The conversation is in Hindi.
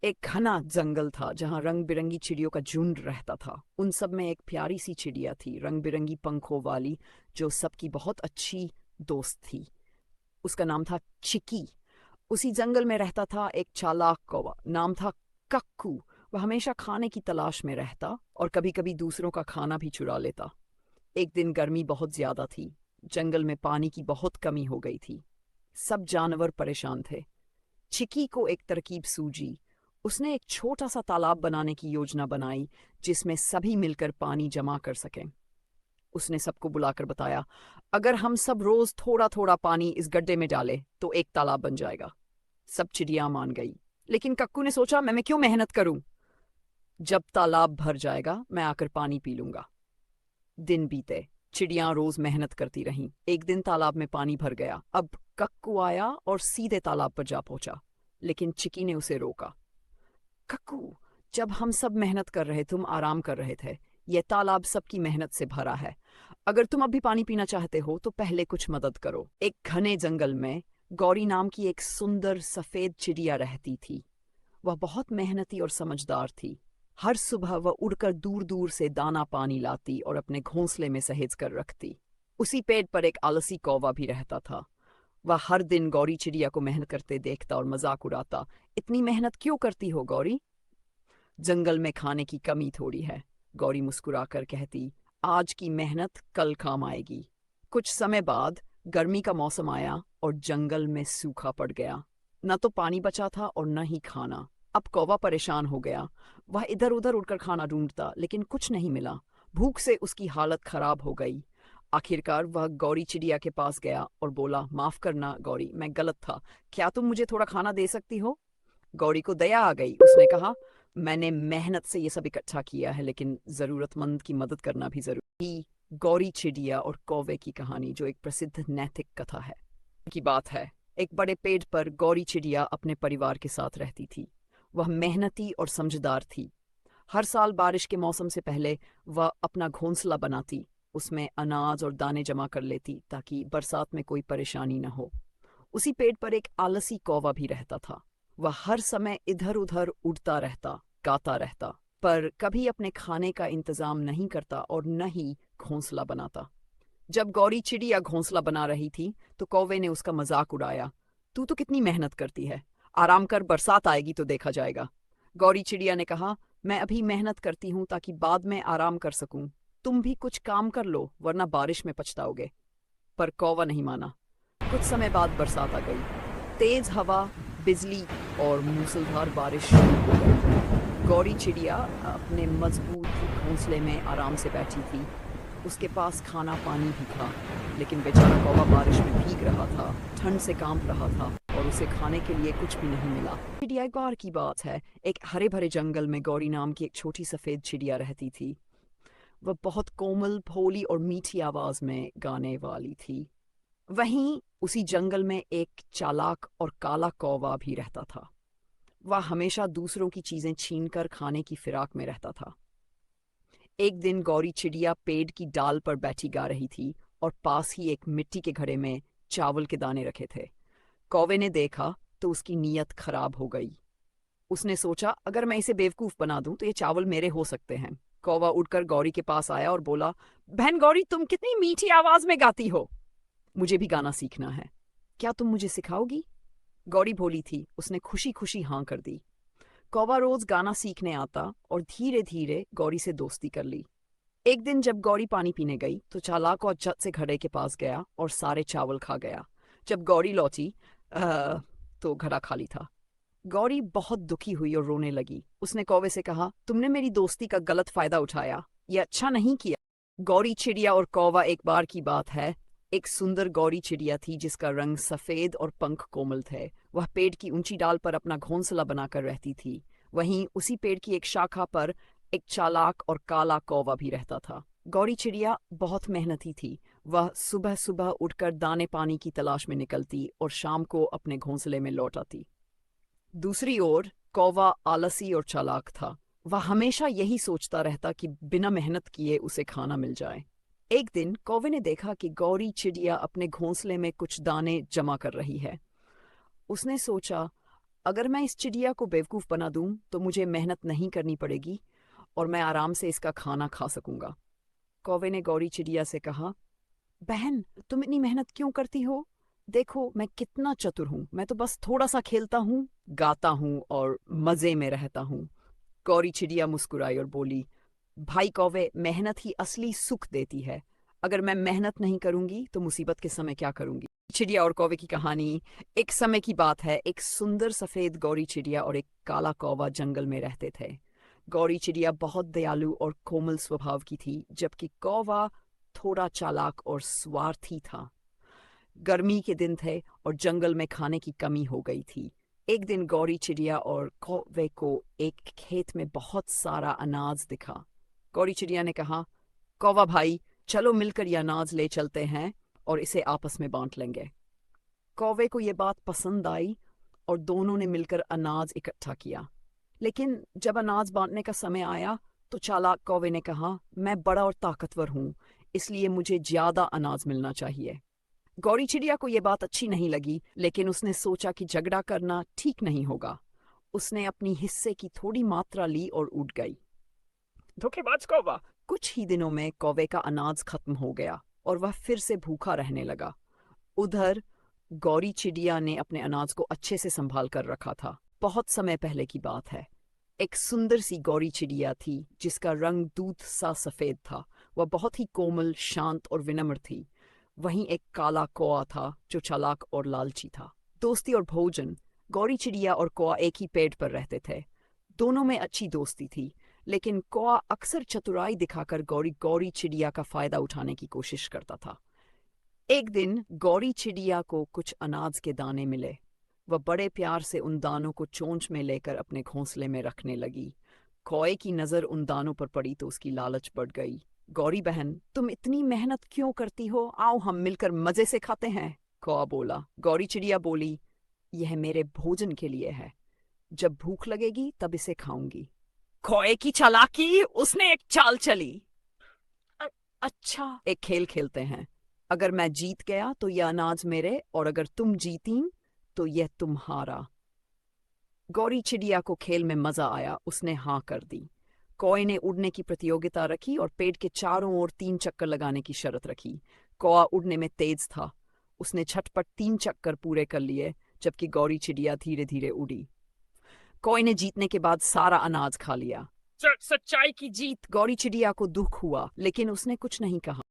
एक घना जंगल था जहां रंग बिरंगी चिड़ियों का झुंड रहता था। उन सब में एक प्यारी सी चिड़िया थी, रंग बिरंगी पंखों वाली, जो सबकी बहुत अच्छी दोस्त थी। उसका नाम था चिकी। उसी जंगल में रहता था एक चालाक कौवा, नाम था कक्कू। वह हमेशा खाने की तलाश में रहता और कभी कभी दूसरों का खाना भी चुरा लेता। एक दिन गर्मी बहुत ज्यादा थी। जंगल में पानी की बहुत कमी हो गई थी। सब जानवर परेशान थे। चिकी को एक तरकीब सूझी। उसने एक छोटा सा तालाब बनाने की योजना बनाई, जिसमें सभी मिलकर पानी जमा कर सकें। उसने सबको बुलाकर बताया, अगर हम सब रोज थोड़ा थोड़ा पानी इस गड्ढे में डालें तो एक तालाब बन जाएगा। सब चिड़िया मान गई, लेकिन कक्कू ने सोचा, मैं क्यों मेहनत करूं? जब तालाब भर जाएगा मैं आकर पानी पी लूंगा। दिन बीते। चिड़िया रोज मेहनत करती रहीं। एक दिन तालाब में पानी भर गया। अब कक्कू आया और सीधे तालाब पर जा पहुंचा, लेकिन चिकी ने उसे रोका। कक्कू, जब हम सब मेहनत कर रहे तुम आराम कर रहे थे। यह तालाब सबकी मेहनत से भरा है। अगर तुम अब भी पानी पीना चाहते हो तो पहले कुछ मदद करो। एक घने जंगल में गौरी नाम की एक सुंदर सफेद चिड़िया रहती थी। वह बहुत मेहनती और समझदार थी। हर सुबह वह उड़कर दूर दूर से दाना पानी लाती और अपने घोंसले में सहेज कर रखती। उसी पेड़ पर एक आलसी कौवा भी रहता था। वह हर दिन गौरी चिड़िया को मेहनत करते देखता और मजाक उड़ाता। इतनी मेहनत क्यों करती हो गौरी? जंगल में खाने की कमी थोड़ी है, गौरी मुस्कुराकर कहती। आज की मेहनत कल काम आएगी। कुछ समय बाद गर्मी का मौसम आया और जंगल में सूखा पड़ गया। न तो पानी बचा था और न ही खाना। अब कौवा परेशान हो गया। वह इधर उधर उड़कर खाना ढूंढता, लेकिन कुछ नहीं मिला। भूख से उसकी हालत खराब हो गई। आखिरकार वह गौरी चिड़िया के पास गया और बोला, माफ करना गौरी, मैं गलत था। क्या तुम मुझे थोड़ा खाना दे सकती हो? गौरी को दया आ गई। उसने कहा, मैंने मेहनत से ये सब इकट्ठा किया है, लेकिन जरूरतमंद की मदद करना भी जरूरी। गौरी चिड़िया और कौवे की कहानी, जो एक प्रसिद्ध नैतिक कथा है। की बात है, एक बड़े पेड़ पर गौरी चिड़िया अपने परिवार के साथ रहती थी। वह मेहनती और समझदार थी। हर साल बारिश के मौसम से पहले वह अपना घोंसला बनाती। उसमें अनाज और दाने जमा कर लेती ताकि बरसात में कोई परेशानी न हो। उसी पेड़ पर एक आलसी कौवा भी रहता था। वह हर समय इधर उधर उड़ता रहता, गाता रहता, पर कभी अपने खाने का इंतजाम नहीं करता और न ही घोंसला बनाता। जब गौरी चिड़िया घोंसला बना रही थी तो कौवे ने उसका मजाक उड़ाया, तू तो कितनी मेहनत करती है, आराम कर, बरसात आएगी तो देखा जाएगा। गौरी चिड़िया ने कहा, मैं अभी मेहनत करती हूँ ताकि बाद में आराम कर सकूं। तुम भी कुछ काम कर लो, वरना बारिश में पछताओगे। पर कौवा नहीं माना। कुछ समय बाद बरसात आ गई। तेज हवा, बिजली और मूसलाधार बारिश शुरू हो गई। गौरी चिड़िया अपने मजबूत घोंसले में आराम से बैठी थी। उसके पास खाना पानी भी था, लेकिन बेचारा कौवा बारिश में भीग रहा था, ठंड से कांप रहा था और उसे खाने के लिए कुछ भी नहीं मिला। चिड़िया, एक बार की बात है, एक हरे भरे जंगल में गौरी नाम की एक छोटी सफेद चिड़िया रहती थी। वह बहुत कोमल, भोली और मीठी आवाज में गाने वाली थी। वहीं उसी जंगल में एक चालाक और काला कौवा भी रहता था। वह हमेशा दूसरों की चीजें छीनकर खाने की फिराक में रहता था। एक दिन गौरी चिड़िया पेड़ की डाल पर बैठी गा रही थी और पास ही एक मिट्टी के घड़े में चावल के दाने रखे थे। कौवे ने देखा तो उसकी नीयत खराब हो गई। उसने सोचा, अगर मैं इसे बेवकूफ बना दूं तो ये चावल मेरे हो सकते हैं। कौवा उड़कर गौरी के पास आया और बोला, बहन गौरी, तुम कितनी मीठी आवाज में गाती हो। मुझे भी गाना सीखना है, क्या तुम मुझे सिखाओगी? गौरी भोली थी, उसने खुशी खुशी हाँ कर दी। कौवा रोज गाना सीखने आता और धीरे धीरे गौरी से दोस्ती कर ली। एक दिन जब गौरी पानी पीने गई तो चालाक और झट से घड़े के पास गया और सारे चावल खा गया। जब गौरी लौटी तो घड़ा खाली था। गौरी बहुत दुखी हुई और रोने लगी। उसने कौवे से कहा, तुमने मेरी दोस्ती का गलत फायदा उठाया, यह अच्छा नहीं किया। गौरी चिड़िया और कौवा, एक बार की बात है, एक सुंदर गौरी चिड़िया थी जिसका रंग सफेद और पंख कोमल थे। वह पेड़ की ऊंची डाल पर अपना घोंसला बनाकर रहती थी। वहीं उसी पेड़ की एक शाखा पर एक चालाक और काला कौवा भी रहता था। गौरी चिड़िया बहुत मेहनती थी। वह सुबह सुबह उठकर दाने पानी की तलाश में निकलती और शाम को अपने घोंसले में लौट आती। दूसरी ओर कौवा आलसी और चालाक था। वह हमेशा यही सोचता रहता कि बिना मेहनत किए उसे खाना मिल जाए। एक दिन कौवे ने देखा कि गौरी चिड़िया अपने घोंसले में कुछ दाने जमा कर रही है। उसने सोचा, अगर मैं इस चिड़िया को बेवकूफ़ बना दूं तो मुझे मेहनत नहीं करनी पड़ेगी और मैं आराम से इसका खाना खा सकूंगा। कौवे ने गौरी चिड़िया से कहा, बहन, तुम इतनी मेहनत क्यों करती हो? देखो मैं कितना चतुर हूँ, मैं तो बस थोड़ा सा खेलता हूँ, गाता हूँ और मज़े में रहता हूँ। गौरी चिड़िया मुस्कुराई और बोली, भाई कौवे, मेहनत ही असली सुख देती है। अगर मैं मेहनत नहीं करूंगी तो मुसीबत के समय क्या करूंगी? चिड़िया और कौवे की कहानी। एक समय की बात है, एक सुंदर सफेद गौरी चिड़िया और एक काला कौवा जंगल में रहते थे। गौरी चिड़िया बहुत दयालु और कोमल स्वभाव की थी, जबकि कौवा थोड़ा चालाक और स्वार्थी था। गर्मी के दिन थे और जंगल में खाने की कमी हो गई थी। एक दिन गौरी चिड़िया और कौवे को एक खेत में बहुत सारा अनाज दिखा। गौरी चिड़िया ने कहा, कौवा भाई, चलो मिलकर यह अनाज ले चलते हैं और इसे आपस में बांट लेंगे। कौवे को यह बात पसंद आई और दोनों ने मिलकर अनाज इकट्ठा किया। लेकिन जब अनाज बांटने का समय आया तो चालाक कौवे ने कहा, मैं बड़ा और ताकतवर हूँ, इसलिए मुझे ज्यादा अनाज मिलना चाहिए। गौरी चिड़िया को यह बात अच्छी नहीं लगी, लेकिन उसने सोचा कि झगड़ा करना ठीक नहीं होगा। उसने अपनी हिस्से की थोड़ी मात्रा ली और उड़ गई। धोखेबाज कौवा। कुछ ही दिनों में कौवे का अनाज खत्म हो गया और वह फिर से भूखा रहने लगा। उधर गौरी चिड़िया ने अपने अनाज को अच्छे से संभाल कर रखा था। बहुत समय पहले की बात है। एक सुंदर सी गौरी चिड़िया थी जिसका रंग दूध सा सफेद था। वह बहुत ही कोमल, शांत और विनम्र थी। वहीं एक काला कौआ था जो चालाक और लालची था। दोस्ती और भोजन। गौरी चिड़िया और कौआ एक ही पेड़ पर रहते थे। दोनों में अच्छी दोस्ती थी, लेकिन कौआ अक्सर चतुराई दिखाकर गौरी चिड़िया का फायदा उठाने की कोशिश करता था। एक दिन गौरी चिड़िया को कुछ अनाज के दाने मिले। वह बड़े प्यार से उन दानों को चोंच में लेकर अपने घोंसले में रखने लगी। कौए की नजर उन दानों पर पड़ी तो उसकी लालच बढ़ गई। गौरी बहन, तुम इतनी मेहनत क्यों करती हो? आओ हम मिलकर मजे से खाते हैं, कौआ बोला। गौरी चिड़िया बोली, यह मेरे भोजन के लिए है, जब भूख लगेगी तब इसे खाऊंगी। कौए की चालाकी। उसने एक चाल चली। अच्छा, एक खेल खेलते हैं। अगर मैं जीत गया तो यह अनाज मेरे, और अगर तुम जीती तो यह तुम्हारा। गौरी चिड़िया को खेल में मजा आया। उसने हाँ कर दी। कौए ने उड़ने की प्रतियोगिता रखी और पेड़ के चारों ओर 3 चक्कर लगाने की शर्त रखी। कौआ उड़ने में तेज था। उसने झटपट 3 चक्कर पूरे कर लिए, जबकि गौरी चिड़िया धीरे धीरे उड़ी। कौए ने जीतने के बाद सारा अनाज खा लिया। सच्चाई की जीत। गौरी चिड़िया को दुख हुआ, लेकिन उसने कुछ नहीं कहा।